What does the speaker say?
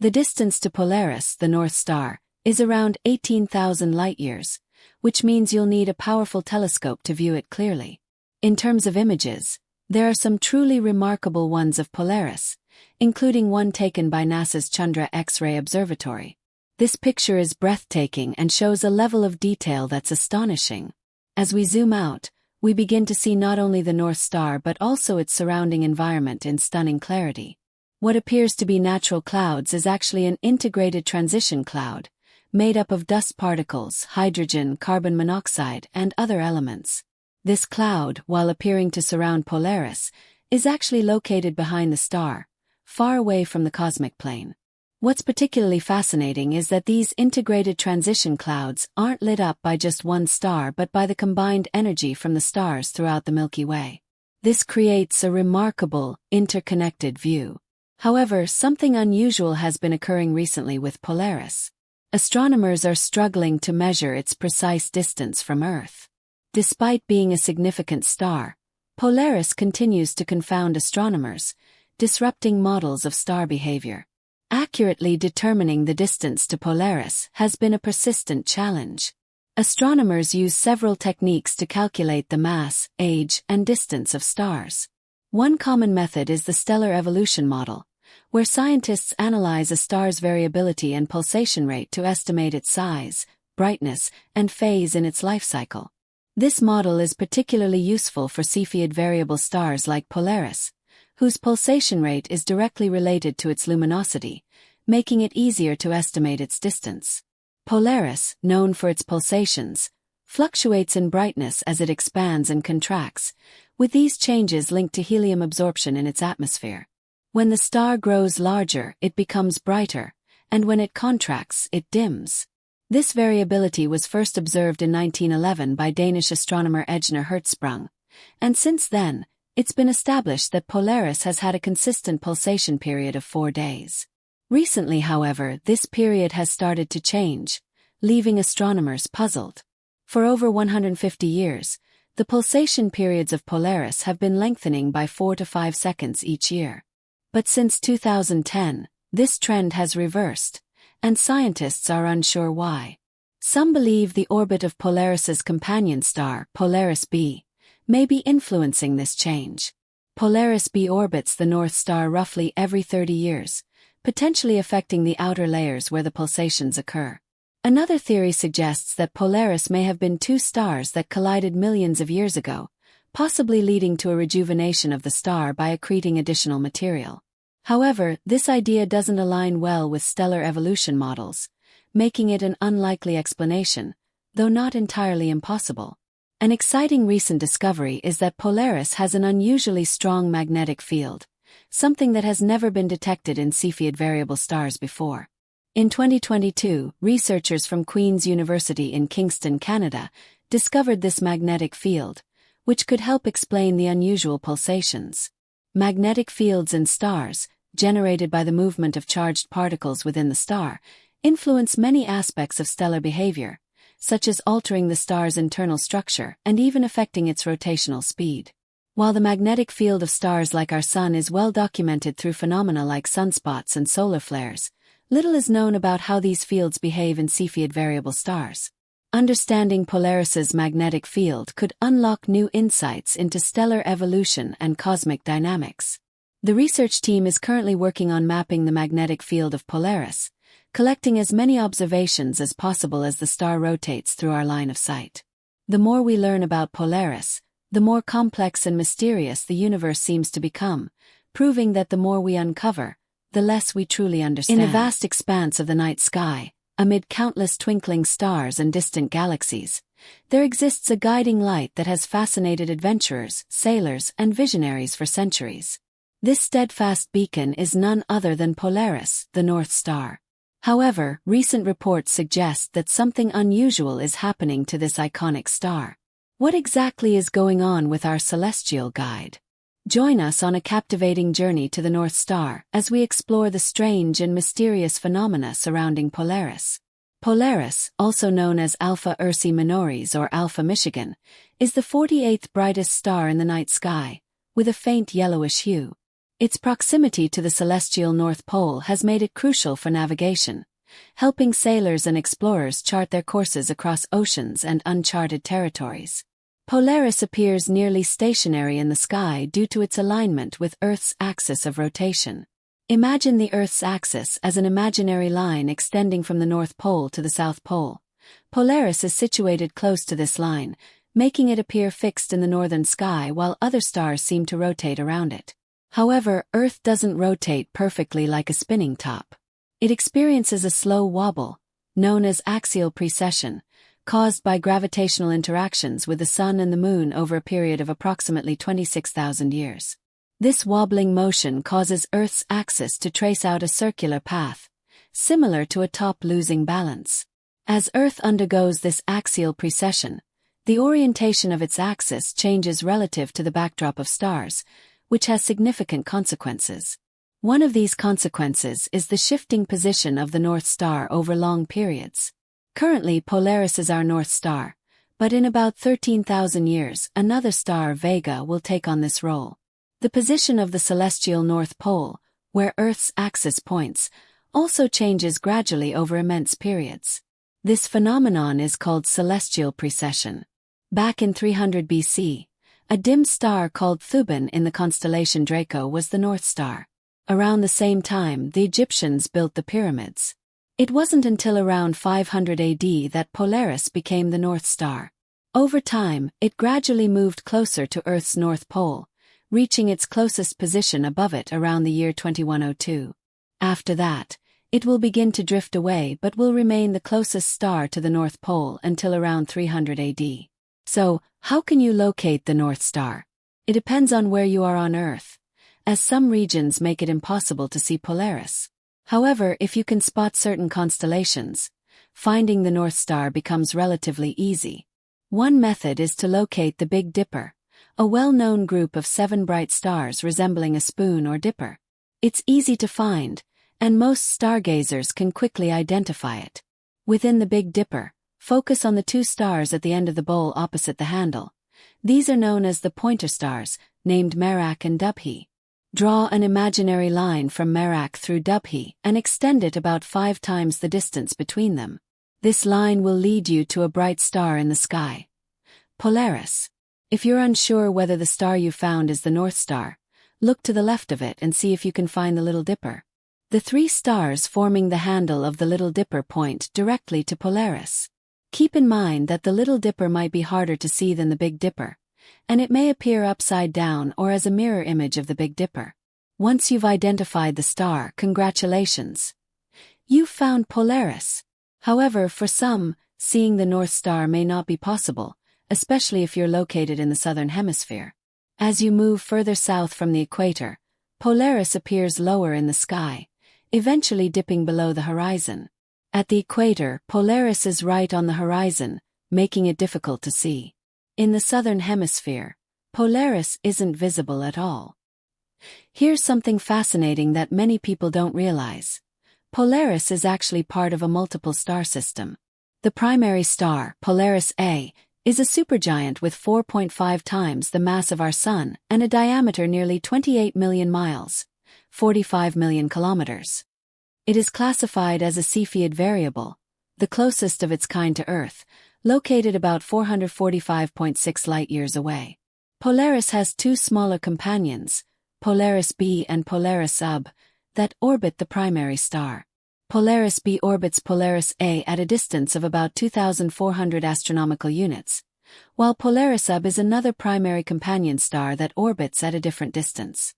The distance to Polaris, the North Star, is around 18,000 light-years, which means you'll need a powerful telescope to view it clearly. In terms of images, there are some truly remarkable ones of Polaris, including one taken by NASA's Chandra X-ray Observatory. This picture is breathtaking and shows a level of detail that's astonishing. As we zoom out, we begin to see not only the North Star but also its surrounding environment in stunning clarity. What appears to be natural clouds is actually an integrated transition cloud, made up of dust particles, hydrogen, carbon monoxide, and other elements. This cloud, while appearing to surround Polaris, is actually located behind the star, far away from the cosmic plane. What's particularly fascinating is that these integrated transition clouds aren't lit up by just one star but by the combined energy from the stars throughout the Milky Way. This creates a remarkable, interconnected view. However, something unusual has been occurring recently with Polaris. Astronomers are struggling to measure its precise distance from Earth. Despite being a significant star, Polaris continues to confound astronomers, disrupting models of star behavior. Accurately determining the distance to Polaris has been a persistent challenge. Astronomers use several techniques to calculate the mass, age, and distance of stars. One common method is the stellar evolution model, where scientists analyze a star's variability and pulsation rate to estimate its size, brightness, and phase in its life cycle. This model is particularly useful for Cepheid variable stars like Polaris, whose pulsation rate is directly related to its luminosity, making it easier to estimate its distance. Polaris, known for its pulsations, fluctuates in brightness as it expands and contracts, with these changes linked to helium absorption in its atmosphere. When the star grows larger, it becomes brighter, and when it contracts, it dims. This variability was first observed in 1911 by Danish astronomer Ejner Hertzsprung, and since then, it's been established that Polaris has had a consistent pulsation period of 4 days. Recently, however, this period has started to change, leaving astronomers puzzled. For over 150 years, the pulsation periods of Polaris have been lengthening by 4 to 5 seconds each year. But since 2010, this trend has reversed, and scientists are unsure why. Some believe the orbit of Polaris's companion star, Polaris B, may be influencing this change. Polaris B orbits the North Star roughly every 30 years, potentially affecting the outer layers where the pulsations occur. Another theory suggests that Polaris may have been two stars that collided millions of years ago, possibly leading to a rejuvenation of the star by accreting additional material. However, this idea doesn't align well with stellar evolution models, making it an unlikely explanation, though not entirely impossible. An exciting recent discovery is that Polaris has an unusually strong magnetic field, something that has never been detected in Cepheid variable stars before. In 2022, researchers from Queen's University in Kingston, Canada, discovered this magnetic field, which could help explain the unusual pulsations. Magnetic fields in stars, generated by the movement of charged particles within the star, influence many aspects of stellar behavior, such as altering the star's internal structure and even affecting its rotational speed. While the magnetic field of stars like our Sun is well documented through phenomena like sunspots and solar flares, little is known about how these fields behave in Cepheid variable stars. Understanding Polaris's magnetic field could unlock new insights into stellar evolution and cosmic dynamics. The research team is currently working on mapping the magnetic field of Polaris, collecting as many observations as possible as the star rotates through our line of sight. The more we learn about Polaris, the more complex and mysterious the universe seems to become, proving that the more we uncover, the less we truly understand. In a vast expanse of the night sky, amid countless twinkling stars and distant galaxies, there exists a guiding light that has fascinated adventurers, sailors, and visionaries for centuries. This steadfast beacon is none other than Polaris, the North Star. However, recent reports suggest that something unusual is happening to this iconic star. What exactly is going on with our celestial guide? Join us on a captivating journey to the North Star as we explore the strange and mysterious phenomena surrounding Polaris. Polaris, also known as Alpha Ursae Minoris or Alpha Michigan, is the 48th brightest star in the night sky, with a faint yellowish hue. Its proximity to the celestial North Pole has made it crucial for navigation, helping sailors and explorers chart their courses across oceans and uncharted territories. Polaris appears nearly stationary in the sky due to its alignment with Earth's axis of rotation. Imagine the Earth's axis as an imaginary line extending from the North Pole to the South Pole. Polaris is situated close to this line, making it appear fixed in the northern sky while other stars seem to rotate around it. However, Earth doesn't rotate perfectly like a spinning top. It experiences a slow wobble, known as axial precession, caused by gravitational interactions with the Sun and the Moon over a period of approximately 26,000 years. This wobbling motion causes Earth's axis to trace out a circular path, similar to a top losing balance. As Earth undergoes this axial precession, the orientation of its axis changes relative to the backdrop of stars, which has significant consequences. One of these consequences is the shifting position of the North Star over long periods. Currently, Polaris is our North Star, but in about 13,000 years, another star, Vega, will take on this role. The position of the celestial North Pole, where Earth's axis points, also changes gradually over immense periods. This phenomenon is called celestial precession. Back in 300 BC, a dim star called Thuban in the constellation Draco was the North Star. Around the same time, the Egyptians built the pyramids. It wasn't until around 500 AD that Polaris became the North Star. Over time, it gradually moved closer to Earth's North Pole, reaching its closest position above it around the year 2102. After that, it will begin to drift away but will remain the closest star to the North Pole until around 300 AD. So, how can you locate the North Star? It depends on where you are on Earth, as some regions make it impossible to see Polaris. However, if you can spot certain constellations, finding the North Star becomes relatively easy. One method is to locate the Big Dipper, a well-known group of 7 bright stars resembling a spoon or dipper. It's easy to find, and most stargazers can quickly identify it. Within the Big Dipper, focus on the 2 stars at the end of the bowl opposite the handle. These are known as the pointer stars, named Merak and Dubhe. Draw an imaginary line from Merak through Dubhe and extend it about 5 times the distance between them. This line will lead you to a bright star in the sky, Polaris. If you're unsure whether the star you found is the North Star, look to the left of it and see if you can find the Little Dipper. The 3 stars forming the handle of the Little Dipper point directly to Polaris. Keep in mind that the Little Dipper might be harder to see than the Big Dipper, and it may appear upside down or as a mirror image of the Big Dipper. Once you've identified the star, congratulations! You've found Polaris. However, for some, seeing the North Star may not be possible, especially if you're located in the southern hemisphere. As you move further south from the equator, Polaris appears lower in the sky, eventually dipping below the horizon. At the equator, Polaris is right on the horizon, making it difficult to see. In the southern hemisphere, Polaris isn't visible at all. Here's something fascinating that many people don't realize. Polaris is actually part of a multiple star system. The primary star, Polaris A, is a supergiant with 4.5 times the mass of our Sun and a diameter nearly 28 million miles, 45 million kilometers. It is classified as a Cepheid variable, the closest of its kind to Earth, located about 445.6 light-years away. Polaris has 2 smaller companions, Polaris B and Polaris Sub, that orbit the primary star. Polaris B orbits Polaris A at a distance of about 2,400 astronomical units, while Polaris Sub is another primary companion star that orbits at a different distance.